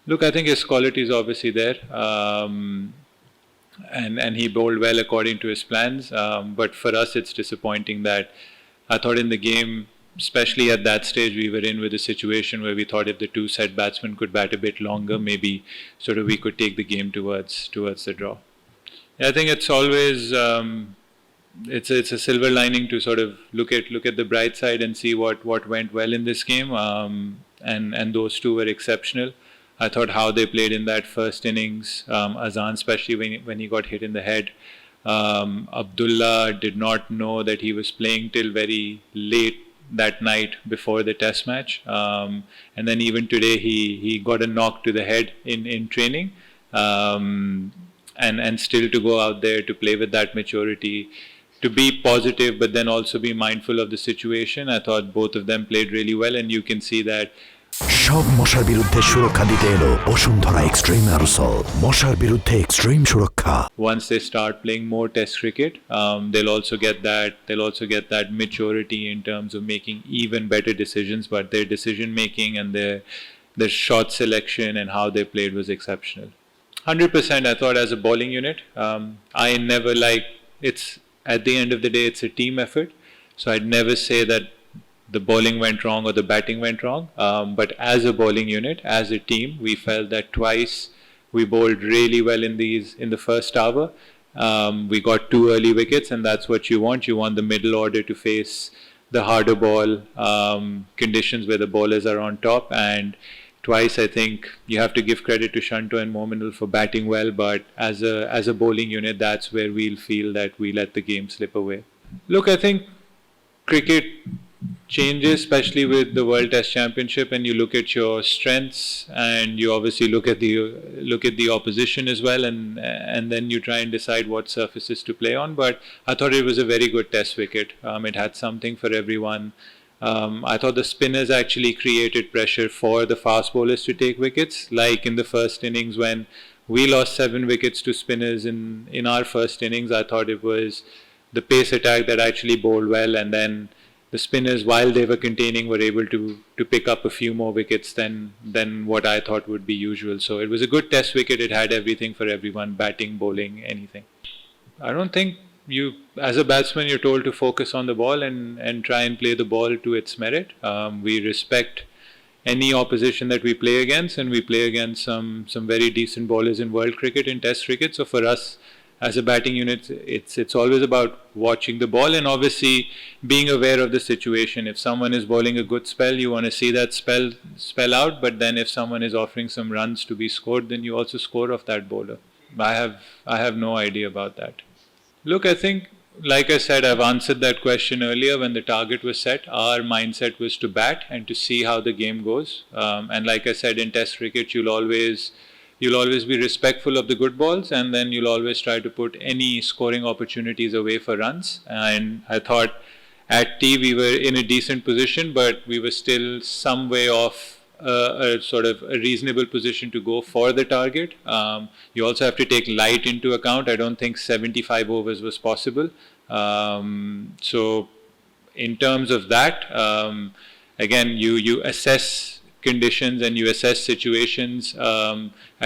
Look, I think his quality is obviously there, and he bowled well according to his plans. But for us, it's disappointing that I thought in the game, especially at that stage, we were in with a situation where we thought if the two set batsmen could bat a bit longer, maybe sort of we could take the game towards the draw. Yeah, I think it's always it's a silver lining to sort of look at the bright side and see what went well in this game. And those two were exceptional. I thought how they played in that first innings, Azan especially when he got hit in the head. Abdullah did not know that he was playing till very late that night before the test match, and then even today he got a knock to the head in training. And still to go out there to play with that maturity, to be positive but then also be mindful of the situation. I thought both of them played really well, and you can see that. সব মশার বিরুদ্ধে সুরক্ষা দিতে এলো Bashundhara extreme aerosol মশার বিরুদ্ধে extreme সুরক্ষা Once they start playing more test cricket, they'll also get that maturity in terms of making even better decisions. But their decision making and their shot selection and how they played was exceptional. 100%. I thought as a bowling unit, I never like it's at the end of the day it's a team effort, so I'd never say that the bowling went wrong or the batting went wrong. But as a bowling unit, as a team, we felt that twice we bowled really well in the first hour. We got 2 early wickets, and that's what you want. You want the middle order to face the harder ball conditions where the bowlers are on top. And twice, I think you have to give credit to Shanto and Mominul for batting well. But as a bowling unit, that's where we'll feel that we let the game slip away. Look, I think cricket changes, especially with the World Test Championship, and you look at your strengths, and you obviously look at the opposition as well, and then you try and decide what surfaces to play on. But I thought it was a very good Test wicket. It had something for everyone. I thought the spinners actually created pressure for the fast bowlers to take wickets, like in the first innings when we lost 7 wickets to spinners in our first innings. I thought it was the pace attack that actually bowled well, and then the spinners, while they were containing, were able to pick up a few more wickets than what I thought would be usual. So it was a good Test wicket. It had everything for everyone: batting, bowling, anything. I don't think you, as a batsman, you're told to focus on the ball and try and play the ball to its merit. We respect any opposition that we play against, and we play against some very decent bowlers in world cricket, in Test cricket. So for us, as a batting unit, it's always about watching the ball and obviously being aware of the situation. If someone is bowling a good spell, you want to see that spell out. But then if someone is offering some runs to be scored, then you also score off that bowler. I have no idea about that. Look, I think, like I said, I've answered that question earlier. When the target was set, our mindset was to bat and to see how the game goes. And like I said, in Test cricket, you'll always be respectful of the good balls, and then you'll always try to put any scoring opportunities away for runs. And I thought at tea we were in a decent position, but we were still some way off a sort of a reasonable position to go for the target. You also have to take light into account. I don't think 75 overs was possible. So in terms of that, again, you assess conditions and you assess situations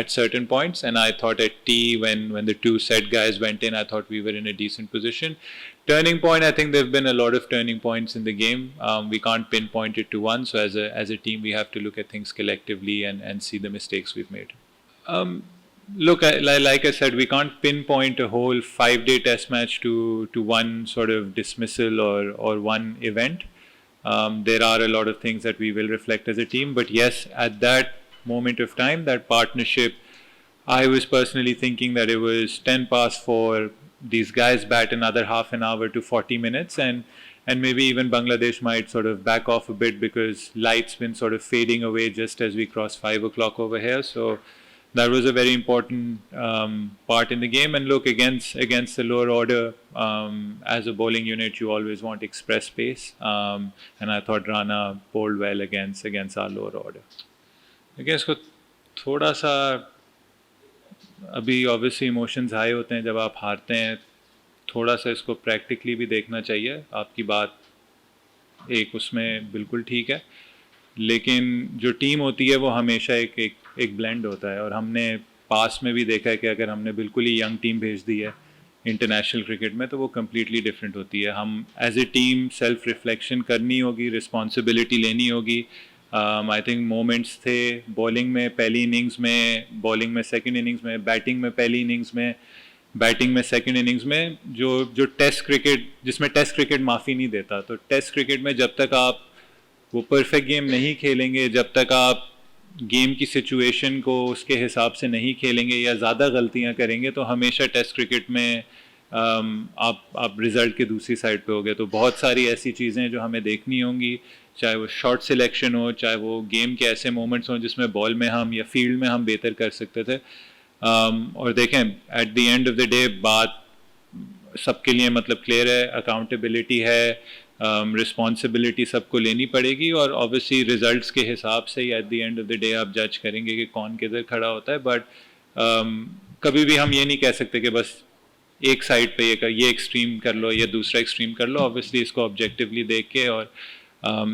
at certain points. And I thought at tea, when the 2 set guys went in, I thought we were in a decent position. Turning point, I think there have been a lot of turning points in the game. We can't pinpoint it to one. So as a team, we have to look at things collectively and see the mistakes we've made. Look, like I said, we can't pinpoint a whole 5-day test match to one sort of dismissal or one event. There are a lot of things that we will reflect as a team. But yes, at that moment of time, that partnership, I was personally thinking that it was 10 past 4. These guys bat another half an hour to 40 minutes, and maybe even Bangladesh might sort of back off a bit because light's been sort of fading away just as we cross 5 o'clock over here. So that was a very important part in the game. And look, against the lower order, as a bowling unit, you always want express pace. And I thought Rana bowled well against our lower order. I guess को थोड़ा सा अभी obviously emotions high होते हैं जब आप हारते हैं. थोड़ा सा इसको practically भी देखना चाहिए. आपकी बात एक उसमें बिल्कुल ठीक है, लेकिन जो टीम होती है वो हमेशा एक एक ब्लेंड होता है, और हमने पास में भी देखा है कि अगर हमने बिल्कुल ही यंग टीम भेज दी है इंटरनेशनल क्रिकेट में तो वो कम्प्लीटली डिफरेंट होती है. हम as a team self reflection करनी होगी, रिस्पॉन्सिबिलिटी लेनी होगी. आई थिंक मोमेंट्स थे बॉलिंग में पहली इनिंग्स में, बॉलिंग में सेकंड इनिंग्स में, बैटिंग में पहली इनिंग्स में, बैटिंग में सेकंड इनिंग्स में, जो टेस्ट क्रिकेट, जिसमें टेस्ट क्रिकेट माफ़ी नहीं देता. तो टेस्ट क्रिकेट में जब तक आप वो परफेक्ट गेम नहीं खेलेंगे, जब तक आप गेम की सिचुएशन को उसके हिसाब से नहीं खेलेंगे या ज़्यादा गलतियां करेंगे, तो हमेशा टेस्ट क्रिकेट में आप रिज़ल्ट के दूसरी साइड पे होगे. तो बहुत सारी ऐसी चीज़ें जो हमें देखनी होंगी, चाहे वो शॉट सिलेक्शन हो, चाहे वो गेम के ऐसे मोमेंट्स हों जिसमें बॉल में हम या फील्ड में हम बेहतर कर सकते थे. और देखें eight the end of the day बात सबके लिए मतलब क्लियर है, अकाउंटेबिलिटी है, रिस्पॉन्सिबिलिटी सबको लेनी पड़ेगी, और ऑब्वियसली रिजल्ट्स के हिसाब से ही at the end of the day आप जज करेंगे कि कौन किधर खड़ा होता है. बट कभी भी हम ये नहीं कह सकते कि बस एक साइड पे ये एक्सट्रीम कर लो, ये दूसरा एक्सट्रीम कर लो. ऑब्वियसली इसको ऑब्जेक्टिवली देख के, और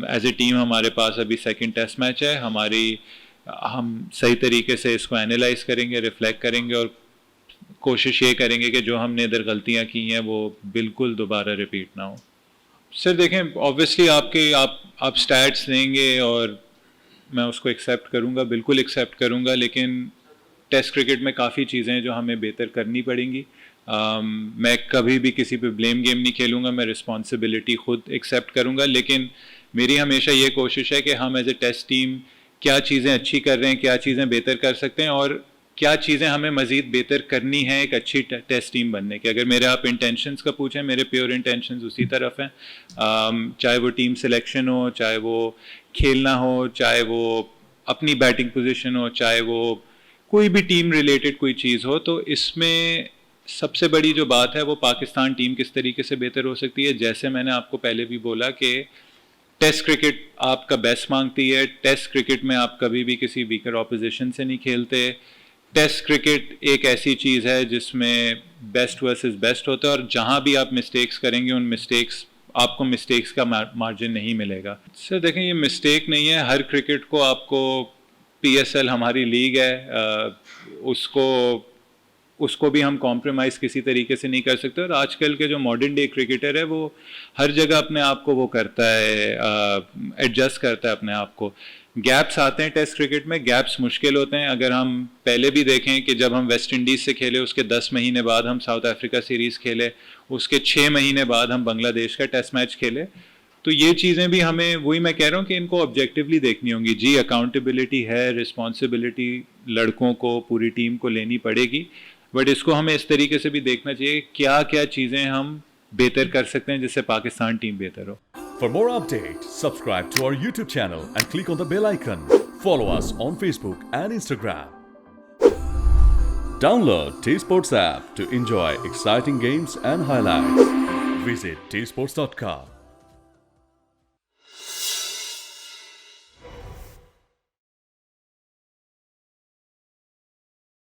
एज ए टीम हमारे पास अभी सेकंड टेस्ट मैच है, हम सही तरीके से इसको एनालाइज करेंगे, रिफ्लेक्ट करेंगे, और कोशिश ये करेंगे कि जो हमने इधर गलतियाँ की हैं वो बिल्कुल दोबारा रिपीट ना हो. सर देखें, ऑब्वियसली आप स्टैट्स देंगे और मैं उसको एक्सेप्ट करूँगा, बिल्कुल एक्सेप्ट करूँगा, लेकिन टेस्ट क्रिकेट में काफ़ी चीज़ें हैं जो हमें बेहतर करनी पड़ेंगी. मैं कभी भी किसी पे ब्लेम गेम नहीं खेलूँगा, मैं रिस्पॉन्सिबिलिटी खुद एक्सेप्ट करूँगा, लेकिन मेरी हमेशा ये कोशिश है कि हम एज ए टेस्ट टीम क्या चीज़ें अच्छी कर रहे हैं, क्या चीज़ें बेहतर कर सकते हैं, और क्या चीज़ें हमें मज़ीद बेहतर करनी है एक अच्छी टेस्ट टीम बनने के. अगर मेरे आप इंटेंशंस का पूछें, मेरे प्योर इंटेंशंस उसी तरफ हैं. चाहे वो टीम सिलेक्शन हो, चाहे वो खेलना हो, चाहे वो अपनी बैटिंग पोजीशन हो, चाहे वो कोई भी टीम रिलेटेड कोई चीज़ हो, तो इसमें सबसे बड़ी जो बात है वो पाकिस्तान टीम किस तरीके से बेहतर हो सकती है. जैसे मैंने आपको पहले भी बोला कि टेस्ट क्रिकेट आपका बेस्ट मांगती है. टेस्ट क्रिकेट में आप कभी भी किसी वीकर ऑपोजिशन से नहीं खेलते. टेस्ट क्रिकेट एक ऐसी चीज़ है जिसमें बेस्ट वर्सेस बेस्ट होता है, और जहाँ भी आप मिस्टेक्स करेंगे उन आपको मिस्टेक्स का मार्जिन नहीं मिलेगा. सर देखें, ये मिस्टेक नहीं है. हर क्रिकेट को आपको PSL हमारी लीग है, उसको भी हम कॉम्प्रोमाइज़ किसी तरीके से नहीं कर सकते. और आजकल के जो मॉडर्न डे क्रिकेटर है वो हर जगह अपने आप को वो करता है, एडजस्ट करता है अपने आप को. गैप्स आते हैं टेस्ट क्रिकेट में, गैप्स मुश्किल होते हैं. अगर हम पहले भी देखें कि जब हम वेस्ट इंडीज़ से खेले उसके 10 महीने बाद हम साउथ अफ्रीका सीरीज़ खेले, उसके 6 महीने बाद हम बांग्लादेश का टेस्ट मैच खेले. तो ये चीज़ें भी हमें, वही मैं कह रहा हूँ कि इनको ऑब्जेक्टिवली देखनी होंगी. जी अकाउंटेबिलिटी है, रिस्पॉन्सिबिलिटी लड़कों को, पूरी टीम को लेनी पड़ेगी, बट इसको हमें इस तरीके से भी देखना चाहिए क्या क्या चीज़ें हम बेहतर कर सकते हैं जिससे पाकिस्तान टीम बेहतर हो. For more updates, subscribe to our YouTube channel and click on the bell icon. Follow us on Facebook and Instagram. Download T-Sports app to enjoy exciting games and highlights. Visit tsports.com.